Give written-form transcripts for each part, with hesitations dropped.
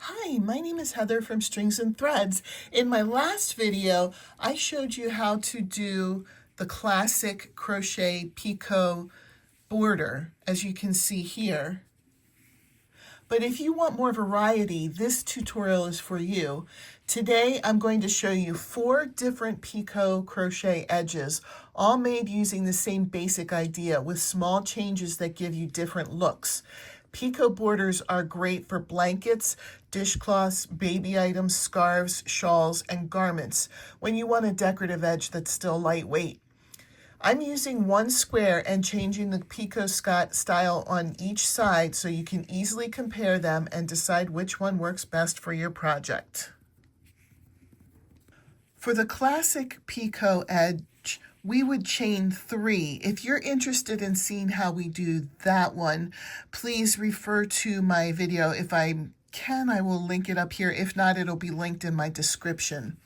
Hi, my name is Heather from Strings and Threads. In my last video, I showed you how to do the classic crochet picot border, as you can see here. But if you want more variety, this tutorial is for you. Today, I'm going to show you 4 different picot crochet edges, all made using the same basic idea with small changes that give you different looks. Picot borders are great for blankets, dishcloths, baby items, scarves, shawls, and garments when you want a decorative edge that's still lightweight. I'm using one square and changing the picot style on each side so you can easily compare them and decide which one works best for your project. For the classic picot edge, we would chain 3. If you're interested in seeing how we do that one, please refer to my video. If I can, I will link it up here. If not, it'll be linked in my description.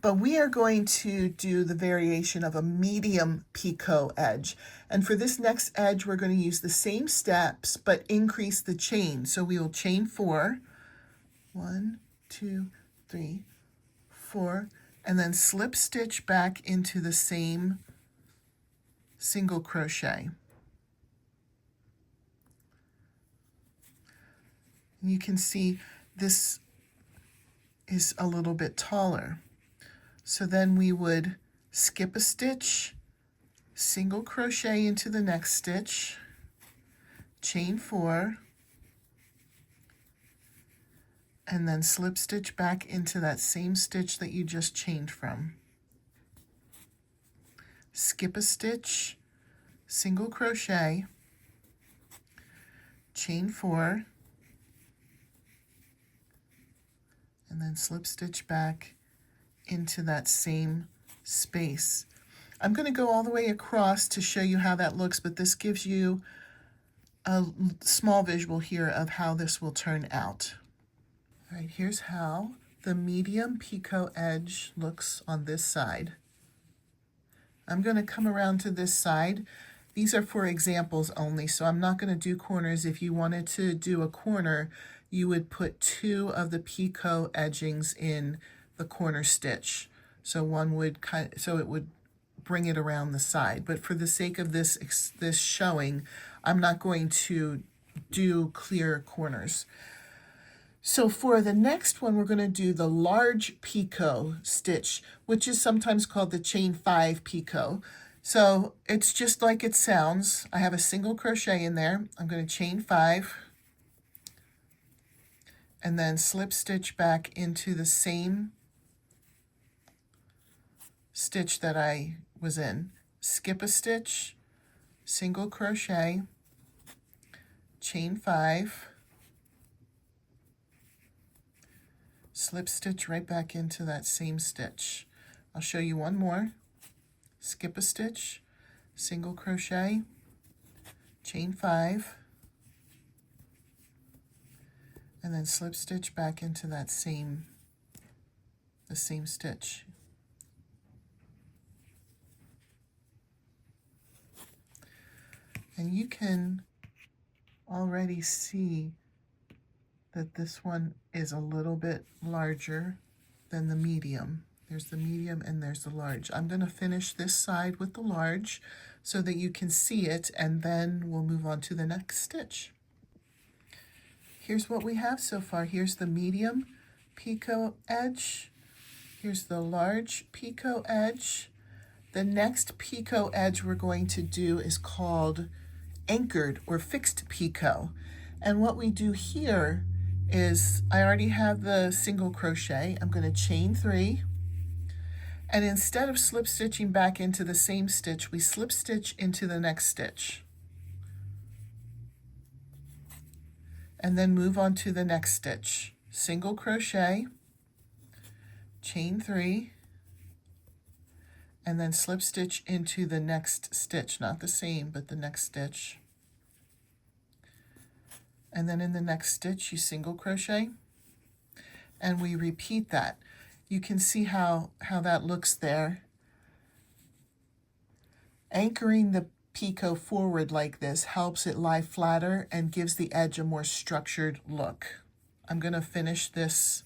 But we are going to do the variation of a medium picot edge. And for this next edge, we're going to use the same steps, but increase the chain. So we will chain 4. 1, 2, 3, 4. And then slip stitch back into the same single crochet. And you can see this is a little bit taller. So then we would skip a stitch, single crochet into the next stitch, chain 4, and then slip stitch back into that same stitch that you just chained from. Skip a stitch, single crochet, chain 4, and then slip stitch back into that same space. I'm going to go all the way across to show you how that looks, but this gives you a small visual here of how this will turn out. All right, here's how the medium picot edge looks on this side. I'm going to come around to this side. These are for examples only, so I'm not going to do corners. If you wanted to do a corner, you would put 2 of the picot edgings in the corner stitch. So one would so it would bring it around the side. But for the sake of this showing, I'm not going to do clear corners. So for the next one, we're going to do the large picot stitch, which is sometimes called the chain 5 picot. So it's just like it sounds. I have a single crochet in there. I'm going to chain 5 and then slip stitch back into the same stitch that I was in. Skip a stitch, single crochet, chain 5, slip stitch right back into that same stitch. I'll show you one more. Skip a stitch, single crochet, chain 5, and then slip stitch back into that same stitch. And you can already see that this one is a little bit larger than the medium. There's the medium and there's the large. I'm going to finish this side with the large so that you can see it, and then we'll move on to the next stitch. Here's what we have so far. Here's the medium picot edge. Here's the large picot edge. The next picot edge we're going to do is called anchored or fixed picot. And what we do here is, I already have the single crochet. I'm going to chain 3. And instead of slip stitching back into the same stitch, we slip stitch into the next stitch. And then move on to the next stitch. Single crochet, chain 3, and then slip stitch into the next stitch, not the same, but the next stitch. And then in the next stitch, you single crochet, and we repeat that. You can see how that looks there. Anchoring the picot forward like this helps it lie flatter and gives the edge a more structured look. I'm going to finish this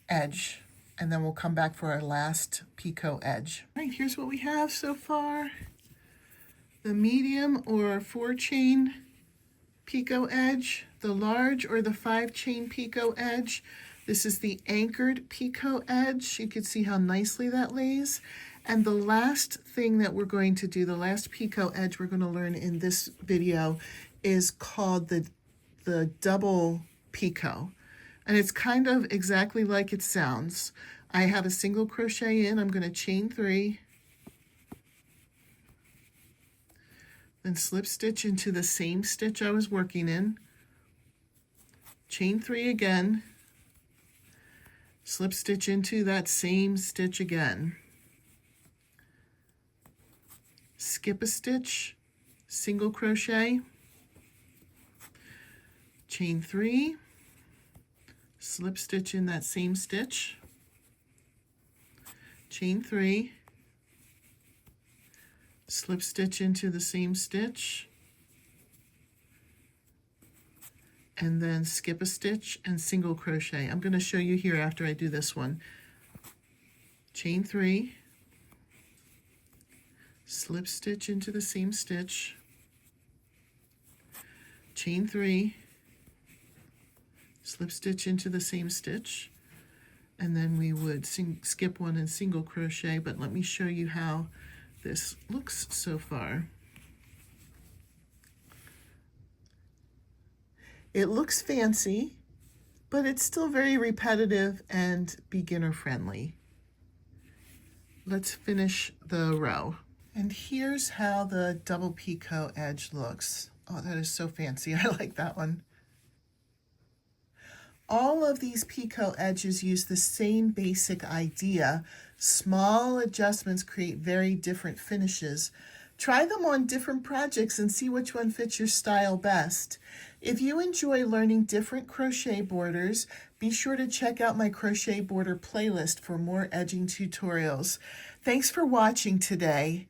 edge, and then we'll come back for our last picot edge. All right, here's what we have so far. The medium or 4-chain picot edge, the large or the 5-chain picot edge. This is the anchored picot edge. You can see how nicely that lays. And the last thing that we're going to do, the last picot edge we're going to learn in this video is called the double picot. And it's kind of exactly like it sounds. I have a single crochet in, I'm going to chain 3, then slip stitch into the same stitch I was working in, chain 3 again, slip stitch into that same stitch again, skip a stitch, single crochet, chain 3, slip stitch in that same stitch, chain 3, slip stitch into the same stitch, and then skip a stitch and single crochet. I'm going to show you here after I do this one. Chain 3, slip stitch into the same stitch, chain 3, slip stitch into the same stitch, and then we would skip one and single crochet. But let me show you how this looks so far. It looks fancy, but it's still very repetitive and beginner friendly. Let's finish the row. And here's how the double picot edge looks. Oh, that is so fancy. I like that one. All of these picot edges use the same basic idea. Small adjustments create very different finishes. Try them on different projects and see which one fits your style best. If you enjoy learning different crochet borders, be sure to check out my crochet border playlist for more edging tutorials. Thanks for watching today.